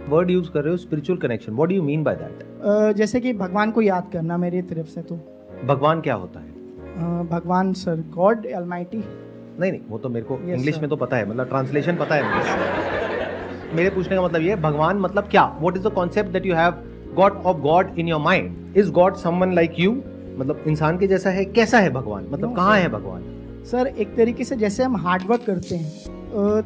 Word use कर रहे हो spiritual connection, what do you mean by that? जैसे कि भगवान को याद करना मेरी तरफ से, तो भगवान क्या होता है? भगवान सर, गॉड ऑलमाइटी। नहीं, वो तो मेरे को Yes, इंग्लिश sir. में तो पता है, मतलब ट्रांसलेशन पता है मुझे। मेरे पूछने का मतलब ये है, भगवान मतलब क्या? What is the concept that you have got of God in your mind? Is God someone like you? मतलब इंसान के जैसा है? कैसा है भगवान? मतलब कहाँ है भगवान? सर एक तरीके से जैसे हम हार्डवर्क करते हैं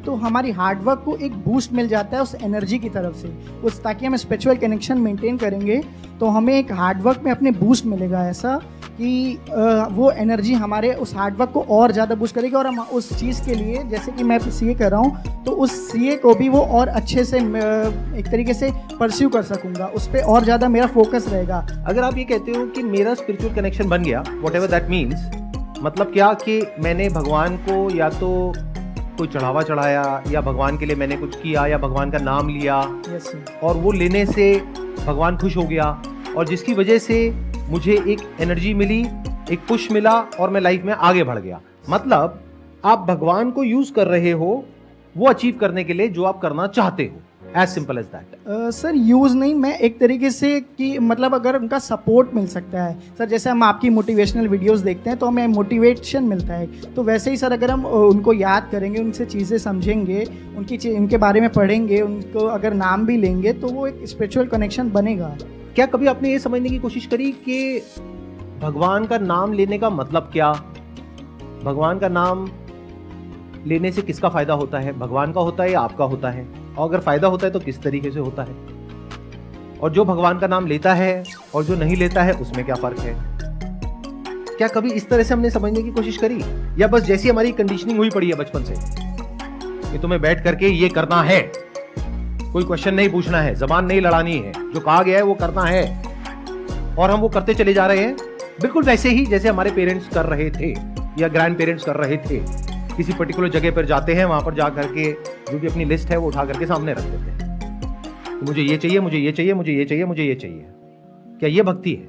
तो हमारी हार्डवर्क को एक बूस्ट मिल जाता है उस एनर्जी की तरफ से, उस ताकि हम स्पिरिचुअल कनेक्शन मेंटेन करेंगे तो हमें एक हार्डवर्क में अपने बूस्ट मिलेगा, ऐसा कि वो एनर्जी हमारे उस हार्डवर्क को और ज़्यादा बूस्ट करेगी और हम उस चीज़ के लिए, जैसे कि मैं सीए कर रहा हूँ तो उस सीए को भी वो और अच्छे से एक तरीके से परस्यू कर सकूँगा, उस पर और ज़्यादा मेरा फोकस रहेगा। अगर आप ये कहते हो कि मेरा स्पिरिचुअल कनेक्शन बन गया, वॉट एवर दैट मीन्स, मतलब क्या कि मैंने भगवान को या तो कोई चढ़ावा चढ़ाया या भगवान के लिए मैंने कुछ किया या भगवान का नाम लिया, यस सर। और वो लेने से भगवान खुश हो गया और जिसकी वजह से मुझे एक एनर्जी मिली, एक पुश मिला और मैं लाइफ में आगे बढ़ गया। मतलब आप भगवान को यूज कर रहे हो वो अचीव करने के लिए जो आप करना चाहते हो, as simple as that. Sir use नहीं, मैं एक तरीके से कि मतलब अगर उनका सपोर्ट मिल सकता है सर, जैसे हम आपकी मोटिवेशनल वीडियोस देखते हैं तो हमें मोटिवेशन मिलता है, तो वैसे ही सर अगर हम उनको याद करेंगे, उनसे चीज़ें समझेंगे, उनके बारे में पढ़ेंगे, उनको अगर नाम भी लेंगे तो वो एक स्पिरिचुअल कनेक्शन बनेगा। क्या कभी आपने ये समझने की कोशिश करी कि भगवान का नाम लेने का मतलब क्या? भगवान का नाम लेने से किसका फायदा होता है? भगवान का होता है या आपका होता है? और अगर फायदा होता है तो किस तरीके से होता है? और जो भगवान का नाम लेता है और जो नहीं लेता है उसमें क्या फर्क है? क्या कभी इस तरह से हमने समझने की कोशिश करी, या बस जैसी हमारी कंडीशनिंग हुई पड़ी है बचपन से कि तुम्हें बैठ करके ये करना है, कोई क्वेश्चन नहीं पूछना है, जबान नहीं लड़ानी है, जो कहा गया है वो करना है, और हम वो करते चले जा रहे हैं बिल्कुल वैसे ही जैसे हमारे पेरेंट्स कर रहे थे या ग्रैंड पेरेंट्स कर रहे थे। किसी पर्टिकुलर जगह पर जाते हैं, वहां पर जा करके जो भी अपनी लिस्ट है वो उठा करके सामने रख देते हैं, तो मुझे ये चाहिए, मुझे ये चाहिए, मुझे ये चाहिए, मुझे ये चाहिए। क्या ये भक्ति है?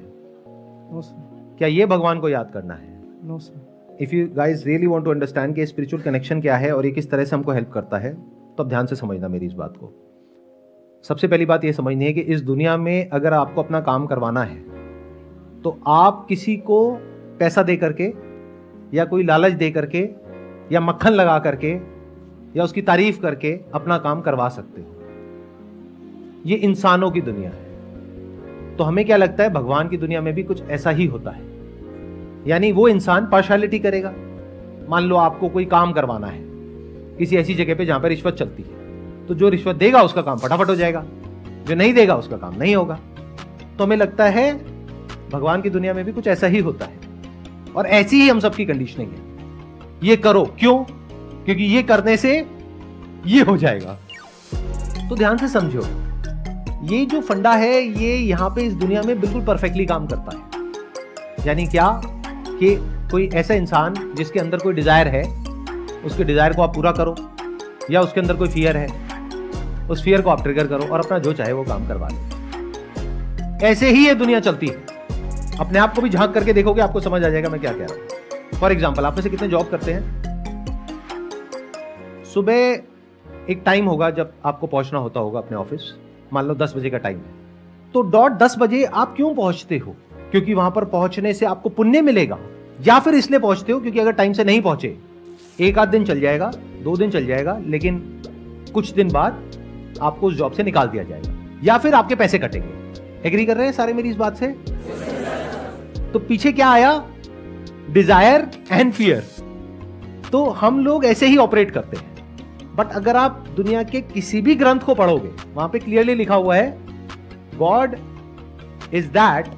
No sir. क्या ये भगवान को याद करना है? No sir. If you guys really want to understand कि स्पिरिचुअल कनेक्शन क्या है और ये किस तरह से हमको हेल्प करता है, तो अब ध्यान से समझना मेरी इस बात को। सबसे पहली बात ये समझनी है कि इस दुनिया में अगर आपको अपना काम करवाना है तो आप किसी को पैसा दे करके या कोई लालच दे करके या मक्खन लगा करके या उसकी तारीफ करके अपना काम करवा सकते हो। ये इंसानों की दुनिया है। तो हमें क्या लगता है भगवान की दुनिया में भी कुछ ऐसा ही होता है, यानी वो इंसान पार्शियलिटी करेगा। मान लो आपको कोई काम करवाना है किसी ऐसी जगह पे जहां पर रिश्वत चलती है, तो जो रिश्वत देगा उसका काम फटाफट हो जाएगा, जो नहीं देगा उसका काम नहीं होगा। तो हमें लगता है भगवान की दुनिया में भी कुछ ऐसा ही होता है, और ऐसी ही हम सबकी कंडीशनिंग है। ये करो, क्यों? क्योंकि ये करने से ये हो जाएगा। तो ध्यान से समझो, ये जो फंडा है ये यहां पे इस दुनिया में बिल्कुल परफेक्टली काम करता है। यानी क्या कि कोई ऐसा इंसान जिसके अंदर कोई डिजायर है, उसके डिजायर को आप पूरा करो, या उसके अंदर कोई फियर है, उस फियर को आप ट्रिगर करो और अपना जो चाहे वो काम करवा लो। ऐसे ही ये दुनिया चलती है। अपने आप को भी झांक करके देखोगे, आपको समझ आ जाएगा मैं क्या कह रहा हूं। फॉर एग्जाम्पल, आप में से कितने जॉब करते हैं? सुबह एक टाइम होगा जब आपको पहुंचना होता होगा अपने ऑफिस, मान लो 10 बजे का टाइम है, तो डॉट 10 बजे आप क्यों पहुंचते हो? क्योंकि वहां पर पहुंचने से आपको पुण्य मिलेगा, या फिर इसलिए पहुंचते हो क्योंकि अगर टाइम से नहीं पहुंचे, एक आध दिन चल जाएगा, 2 दिन चल जाएगा, लेकिन कुछ दिन बाद आपको उस जॉब से निकाल दिया जाएगा, या फिर आपके पैसे कटेंगे। एग्री कर रहे हैं सारे मेरी इस बात से? तो पीछे क्या आया? Desire and fear. तो हम लोग ऐसे ही ऑपरेट करते हैं। बट अगर आप दुनिया के किसी भी ग्रंथ को पढ़ोगे, वहां पे क्लियरली लिखा हुआ है God is that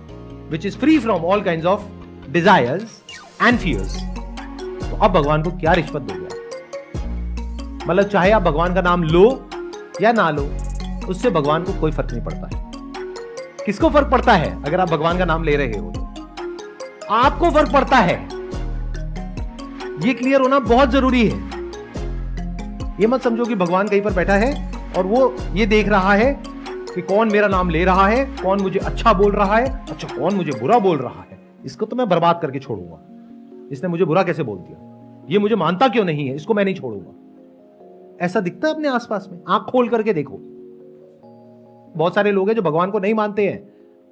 which is free from all kinds of desires and fears. तो अब भगवान को क्या रिश्वत दोगे? मतलब चाहे आप भगवान का नाम लो या ना लो, उससे भगवान को कोई फर्क नहीं पड़ता है। किसको फर्क पड़ता है? अगर आप भगवान का नाम ले रहे हो तो आपको फर्क पड़ता है। ये क्लियर होना बहुत जरूरी है। ये मत समझो कि भगवान कहीं पर बैठा है और वो ये देख रहा है कि कौन मेरा नाम ले रहा है, कौन मुझे अच्छा बोल रहा है, अच्छा कौन मुझे बुरा बोल रहा है, इसको तो मैं बर्बाद करके छोड़ूंगा। इसने मुझे बुरा कैसे बोल दिया, ये मुझे मानता क्यों नहीं है, इसको मैं नहीं छोड़ूंगा। ऐसा दिखता है अपने आसपास में? आंख खोल करके देखो। बहुत सारे लोग हैं जो भगवान को नहीं मानते हैं,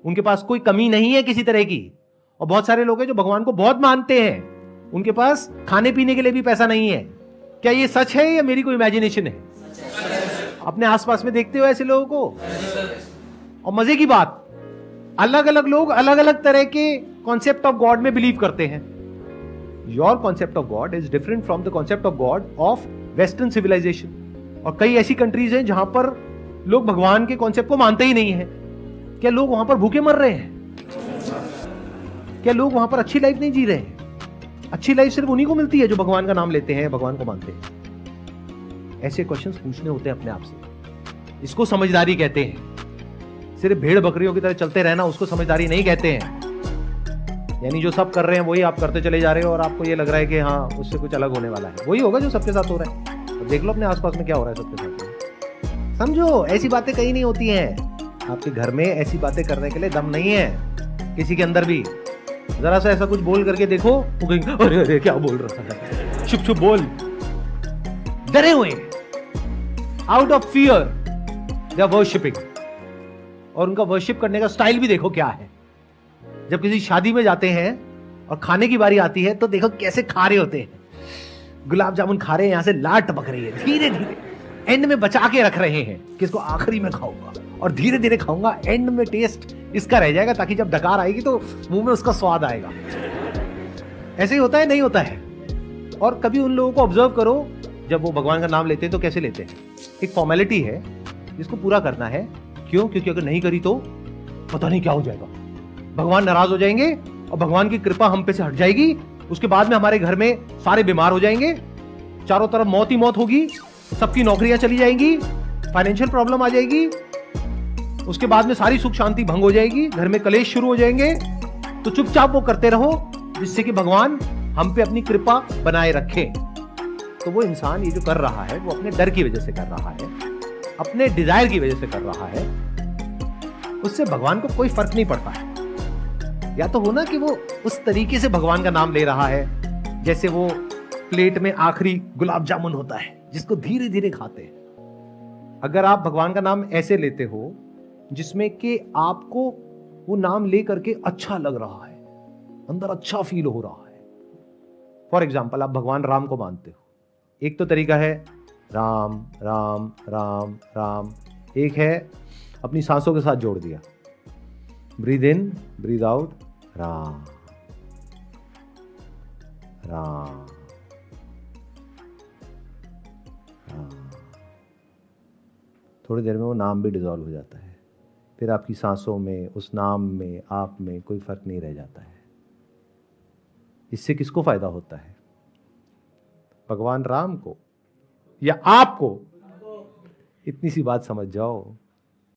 उनके पास कोई कमी नहीं है किसी तरह की, और बहुत सारे लोग हैं जो भगवान को बहुत मानते हैं, उनके पास खाने पीने के लिए भी पैसा नहीं है। क्या ये सच है या मेरी कोई इमेजिनेशन है? अपने आसपास में देखते हो ऐसे लोगों को? और मजे की बात, अलग अलग लोग अलग अलग तरह के कॉन्सेप्ट ऑफ गॉड में बिलीव करते हैं। Your concept of God is different from the concept of God of western civilization. और कई ऐसी कंट्रीज हैं जहां पर लोग भगवान के कॉन्सेप्ट को मानते ही नहीं है। क्या लोग वहां पर भूखे मर रहे हैं? क्या लोग वहां पर अच्छी लाइफ नहीं जी रहे हैं? अच्छी लाइफ सिर्फ उन्हीं को मिलती है जो भगवान का नाम लेते हैं, भगवान को मानते हैं। ऐसे क्वेश्चंस पूछने होते हैं अपने आप से। इसको समझदारी कहते हैं। सिर्फ भेड़ बकरियों की तरह चलते रहना उसको समझदारी नहीं कहते हैं। यानी जो सब कर रहे हैं वही आप करते चले जा रहे हो और आपको ये लग रहा है कि हाँ उससे कुछ अलग होने वाला है। वही होगा जो सबके साथ हो रहा है। अब देख लो अपने आसपास में क्या हो रहा है सबके साथ। समझो, ऐसी बातें कहीं नहीं होती हैं। आपके घर में ऐसी बातें करने के लिए दम नहीं है किसी के अंदर भी। जरा सा ऐसा कुछ बोल करके देखो, वो कहेंगे अरे अरे क्या बोल रहा है, चुप चुप बोल। डरे हुए, out of fear they are worshipping. और उनका वर्शिप करने का स्टाइल भी देखो क्या है। जब किसी शादी में जाते हैं और खाने की बारी आती है तो देखो कैसे खा रहे होते हैं। गुलाब जामुन खा रहे हैं, यहां से लाट टपक रही है, धीरे धीरे एंड में बचा के रख रहे हैं कि इसको आखिरी में खाऊंगा और धीरे धीरे खाऊंगा, एंड में टेस्ट इसका रह जाएगा ताकि जब डकार आएगी तो मुंह में उसका स्वाद आएगा। ऐसे ही होता है, नहीं होता है? और कभी उन लोगों को ऑब्जर्व करो, जब वो भगवान का नाम लेते हैं तो कैसे लेते हैं। एक फॉर्मेलिटी है जिसको पूरा करना है। क्यों? क्योंकि अगर नहीं करी तो पता नहीं क्या हो जाएगा, भगवान नाराज हो जाएंगे और भगवान की कृपा हम पे से हट जाएगी। उसके बाद में हमारे घर में सारे बीमार हो जाएंगे, चारों तरफ मौत ही मौत होगी, सबकी नौकरियां चली जाएंगी, फाइनेंशियल प्रॉब्लम आ जाएगी, उसके बाद में सारी सुख शांति भंग हो जाएगी, घर में कलेश शुरू हो जाएंगे। तो चुपचाप वो करते रहो जिससे कि भगवान हम पे अपनी कृपा बनाए रखे। तो वो इंसान ये जो कर रहा है वो अपने डर की वजह से कर रहा है, अपने डिजायर की वजह से कर रहा है। उससे भगवान को कोई फर्क नहीं पड़ता है। या तो हो ना कि वो उस तरीके से भगवान का नाम ले रहा है जैसे वो प्लेट में आखिरी गुलाब जामुन होता है जिसको धीरे धीरे खाते हैं। अगर आप भगवान का नाम ऐसे लेते हो जिसमें कि आपको वो नाम ले करके अच्छा लग रहा है, अंदर अच्छा फील हो रहा है। फॉर एग्जाम्पल, आप भगवान राम को मानते हो, एक तो तरीका है राम राम राम राम, एक है अपनी सांसों के साथ जोड़ दिया, breathe in breathe out, Ram Ram Ram. थोड़ी देर में वो नाम भी डिसॉल्व हो जाता है, फिर आपकी सांसों में, उस नाम में, आप में कोई फर्क नहीं रह जाता है। इससे किसको फायदा होता है? भगवान राम को या आपको? इतनी सी बात समझ जाओ।